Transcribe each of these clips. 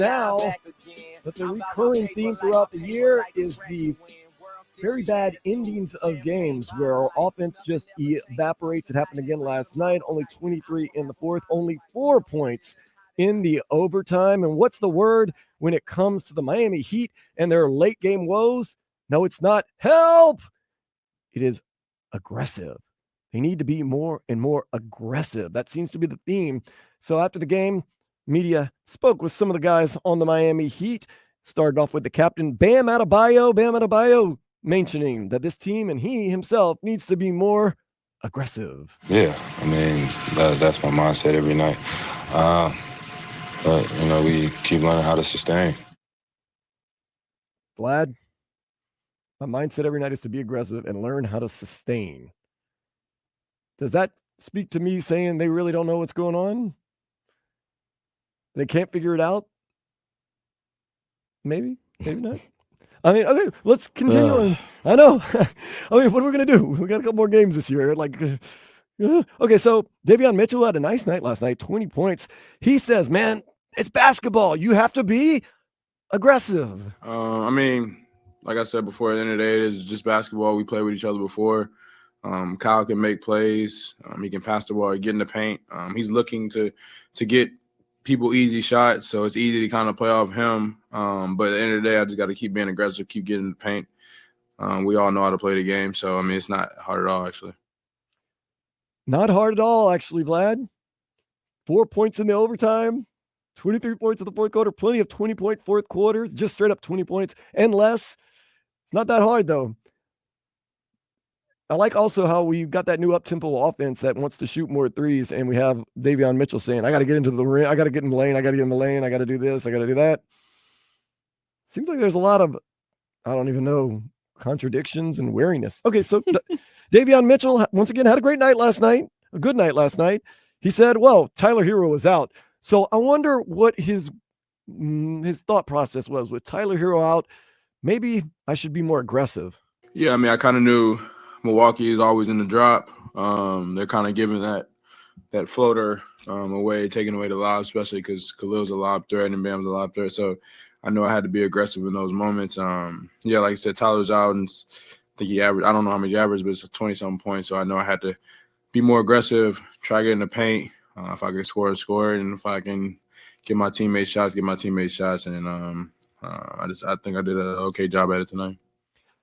now, but the recurring theme throughout the year is the very bad endings of games where our offense just evaporates. It happened again last night. Only 23 in the fourth, only 4 points in the overtime. And what's the word when it comes to the Miami Heat and their late game woes? No, it's not help. It is aggressive. They need to be more and more aggressive. That seems to be the theme. So after the game, media spoke with some of the guys on the Miami Heat. Started off with the captain, Bam Adebayo, mentioning that this team and he himself needs to be more aggressive. Yeah, I mean, that's my mindset every night. But, we keep learning how to sustain. Vlad, my mindset every night is to be aggressive and learn how to sustain. Does that speak to me saying they really don't know what's going on? They can't figure it out? Maybe not. I mean, okay, let's continue on. I know. I mean, what are we going to do? We got a couple more games this year. Okay, so Davion Mitchell had a nice night last night, 20 points. He says, man, it's basketball. You have to be aggressive. I mean, like I said before, at the end of the day, it is just basketball. We played with each other before. Kyle can make plays. He can pass the ball, get in the paint. He's looking to get people easy shots, so it's easy to kind of play off him. But at the end of the day, I just got to keep being aggressive, keep getting in the paint. We all know how to play the game, so, I mean, it's not hard at all, actually. Not hard at all, actually, Vlad. 4 points in the overtime, 23 points in the fourth quarter, plenty of 20-point fourth quarters, just straight up 20 points and less. It's not that hard, though. I like also how we got that new up-tempo offense that wants to shoot more threes, and we have Davion Mitchell saying, I got to get into the ring, I got to get in the lane, I got to get in the lane, I got to do this, I got to do that. Seems like there's a lot of, I don't even know, contradictions and wariness. Okay, so Davion Mitchell, once again, had a great night last night, a good night last night. He said, well, Tyler Hero was out. So I wonder what his thought process was with Tyler Hero out. Maybe I should be more aggressive. Yeah, I mean, I kind of knew Milwaukee is always in the drop. They're kind of giving that floater away, taking away the lob, especially because Khalil's a lob threat and Bam's a lob threat. So I knew I had to be aggressive in those moments. Yeah, like I said, Tyler's out, and I think he averaged, I don't know how much he averaged, but it's 20-something points. So I know I had to be more aggressive, try to get in the paint. If I can score, and if I can get my teammates shots. And I think I did an okay job at it tonight.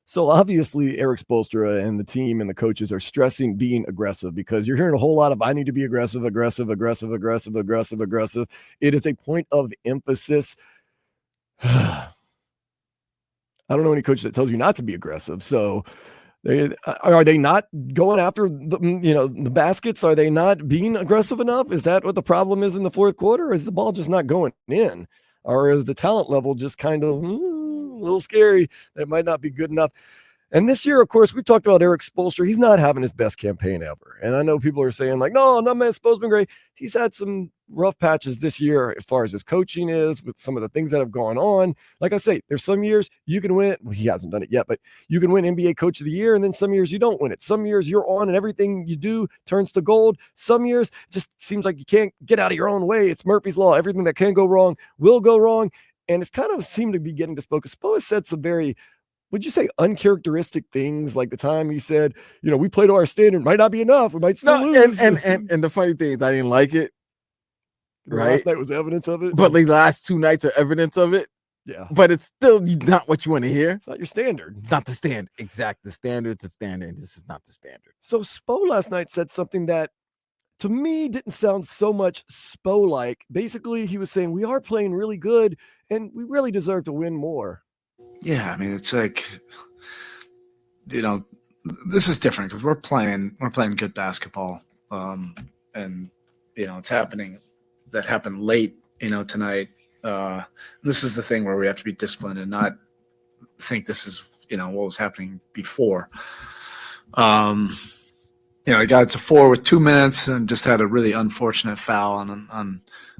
So obviously Eric Spoelstra and the team and the coaches are stressing being aggressive because you're hearing a whole lot of I need to be aggressive. It is a point of emphasis. I don't know any coach that tells you not to be aggressive. So are they not going after the baskets? Are they not being aggressive enough? Is that what the problem is in the fourth quarter? Or is the ball just not going in? Or is the talent level just kind of a little scary that it might not be good enough? And this year, of course, we've talked about Eric Spoelstra. He's not having his best campaign ever. And I know people are saying, like, no, man, Spoelstra's been great. He's had some rough patches this year as far as his coaching is with some of the things that have gone on. Like I say, there's some years you can win it. Well, he hasn't done it yet, but you can win NBA Coach of the Year, and then some years you don't win it. Some years you're on and everything you do turns to gold. Some years it just seems like you can't get out of your own way. It's Murphy's Law. Everything that can go wrong will go wrong. And it's kind of seemed to be getting to Spo. Spo has said some very, would you say, uncharacteristic things, like the time he said, we play to our standard, might not be enough, we might still lose. And the funny thing is, I didn't like it. Right, last night was evidence of it, but the last 2 nights are evidence of it. Yeah, but it's still not what you want to hear. It's not your standard. It's not the standard. Exact. The standard's a standard. This is not the standard. So Spo last night said something that to me didn't sound so much Spo-like. Basically, he was saying we are playing really good and we really deserve to win more. Yeah, I mean, it's like, this is different because we're playing good basketball. And, it's happening. That happened late, tonight. This is the thing where we have to be disciplined and not think this is, what was happening before. He got to 4 with 2 minutes and just had a really unfortunate foul on I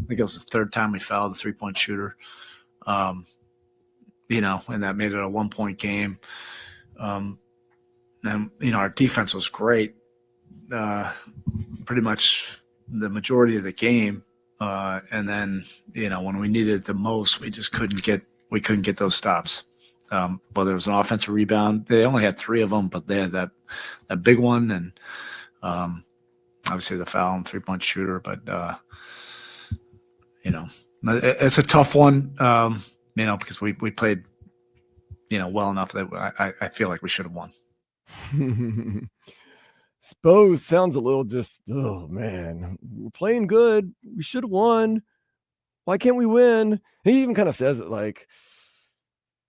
think it was the third time we fouled the 3-point shooter. And that made it a 1-point game. And our defense was great. Pretty much the majority of the game. And then, when we needed it the most, we just couldn't get those stops. Whether it was an offensive rebound, they only had 3 of them, but they had that big one, and obviously the foul and 3-point shooter. But it's a tough one, because we played, well enough that I feel like we should have won. Spo sounds a little just, oh man, we're playing good. We should have won. Why can't we win? He even kind of says it like,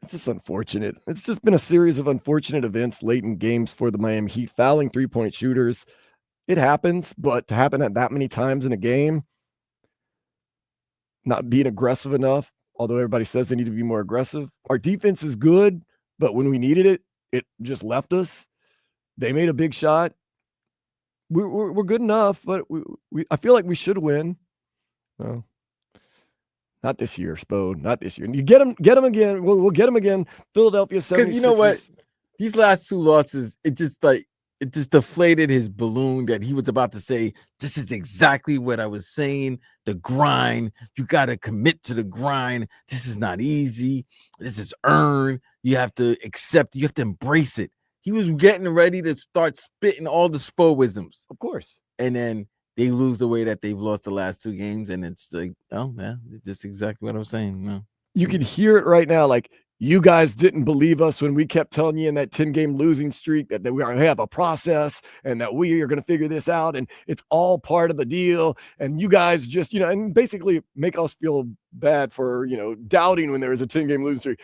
it's just unfortunate. It's just been a series of unfortunate events late in games for the Miami Heat, fouling 3-point shooters. It happens, but to happen at that many times in a game, not being aggressive enough, although everybody says they need to be more aggressive. Our defense is good, but when we needed it, it just left us. They made a big shot. We're good enough, but I feel like we should win. Well, not this year, Spo. Not this year. You get him again. We'll get him again. Philadelphia 76ers. Because you know what? These last 2 losses, it just deflated his balloon that he was about to say, this is exactly what I was saying. The grind. You got to commit to the grind. This is not easy. This is earned. You have to accept. You have to embrace it. He was getting ready to start spitting all the Spoisms. Of course. And then they lose the way that they've lost the last 2 games. And it's like, oh, man, just exactly what I was saying. No. You can hear it right now. Like, you guys didn't believe us when we kept telling you in that 10-game losing streak that we are going to have a process and that we are going to figure this out. And it's all part of the deal. And you guys just, and basically make us feel bad for, doubting when there was a 10-game losing streak.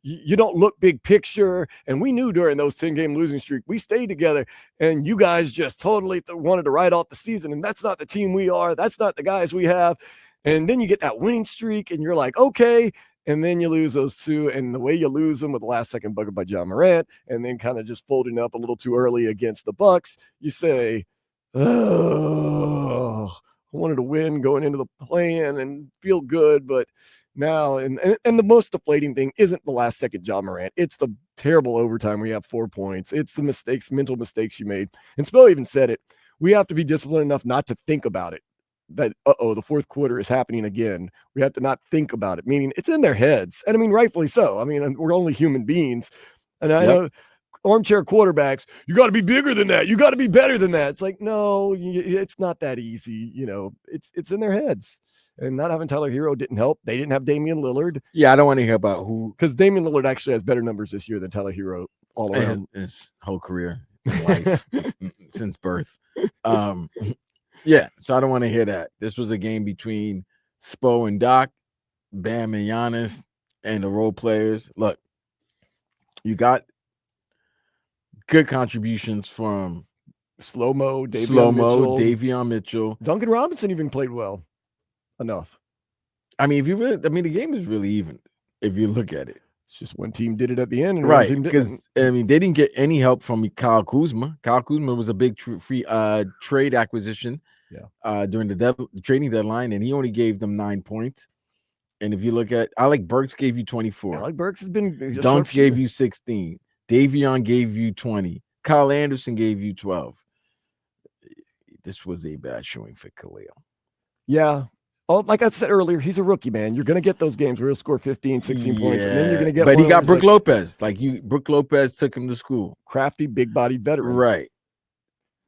You don't look big picture. And we knew during those 10-game losing streak, we stayed together, and you guys just totally wanted to write off the season. And that's not the team we are. That's not the guys we have. And then you get that winning streak and you're like, okay. And then you lose those 2. And the way you lose them with the last second bucket by John Morant, and then kind of just folding up a little too early against the Bucks, you say, oh, I wanted to win going into the play-in and feel good. But now, and the most deflating thing isn't the last second John Morant. It's the terrible overtime where you have 4 points. It's the mental mistakes you made. And Spell even said it. We have to be disciplined enough not to think about it. That, the fourth quarter is happening again. We have to not think about it, meaning it's in their heads. And I mean, rightfully so. I mean, we're only human beings. And I know armchair quarterbacks, you got to be bigger than that. You got to be better than that. It's like, no, it's not that easy. It's in their heads. And not having Tyler Hero didn't help. They didn't have Damian Lillard. Yeah, I don't want to hear about who. Because Damian Lillard actually has better numbers this year than Tyler Hero all around. His whole career, life, since birth. Yeah, so I don't want to hear that. This was a game between Spo and Doc, Bam and Giannis, and the role players. Look, you got good contributions from Slow-Mo, Davion Mitchell. Duncan Robinson even played well enough. I mean, the game is really even if you look at it. It's just one team did it at the end, and right? Because they didn't get any help from Kyle Kuzma. Kyle Kuzma was a big free trade acquisition, during the trading deadline, and he only gave them 9 points. And if you look at Alec Burks gave you 24. Alec Burks has been Dunks gave you 16. Davion gave you 20. Kyle Anderson gave you 12. This was a bad showing for Khalil. Yeah. Oh, like I said earlier, he's a rookie, man. You're going to get those games where he'll score 15, 16 points, and then you're going to get. But he got Brook Lopez. Brook Lopez took him to school. Crafty, big-bodied veteran. Right.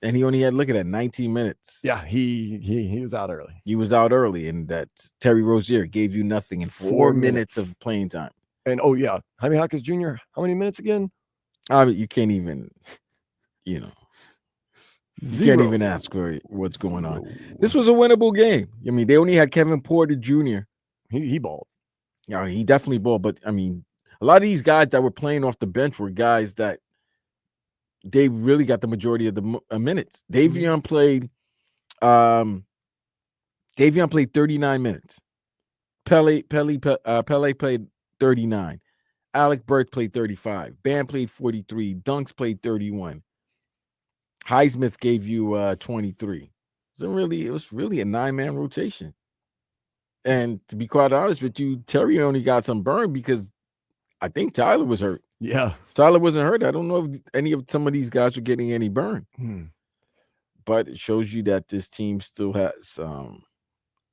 And he only had, look at that, 19 minutes. Yeah, he was out early. He was out early, and that Terry Rozier gave you nothing in 4 minutes of playing time. And, Jaime Hawkins Jr., how many minutes again? I mean, you can't even, you can't even ask what's going on. This was a winnable game. I mean, they only had Kevin Porter Jr. He balled. Yeah, he definitely balled. But, I mean, a lot of these guys that were playing off the bench were guys that they really got the majority of the minutes. Davion played 39 minutes. Pele played 39. Alec Burks played 35. Bam played 43. Dunks played 31. Highsmith gave you 23. It was really a 9-man rotation. And to be quite honest with you, Terry only got some burn because I think Tyler was hurt. Yeah. If Tyler wasn't hurt, I don't know if any of some of these guys are getting any burn. But it shows you that this team still has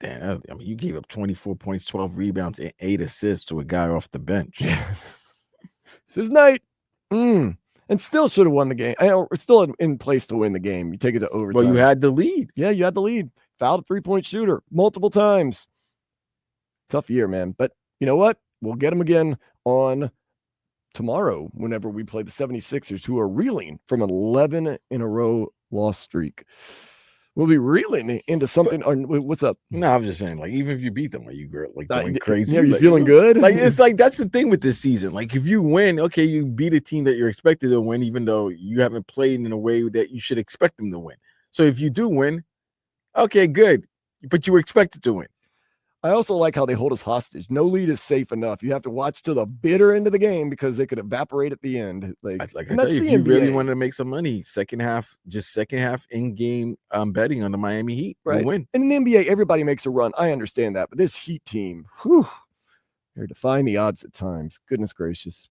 Damn, I mean, you gave up 24 points, 12 rebounds, and 8 assists to a guy off the bench. It's his night. And still should have won the game. We're still in place to win the game. You take it to overtime. Well, you had the lead. Yeah, you had the lead. Fouled a three-point shooter multiple times. Tough year, man. But you know what? We'll get them again on tomorrow whenever we play the 76ers, who are reeling from an 11 in a row loss streak. We'll be reeling into something. What's up? No, I'm just saying, like, even if you beat them, are you like going crazy? Yeah, are you like, feeling good? Like, it's like that's the thing with this season. Like, if you win, okay, you beat a team that you're expected to win, even though you haven't played in a way that you should expect them to win. So if you do win, okay, good, but you were expected to win. I also like how they hold us hostage. No lead is safe enough. You have to watch to the bitter end of the game because they could evaporate at the end. Like I tell you, if you really wanted to make some money, second half in-game betting on the Miami Heat, right? You'll win. And in the NBA, everybody makes a run. I understand that, but this Heat team, they're defying the odds at times. Goodness gracious.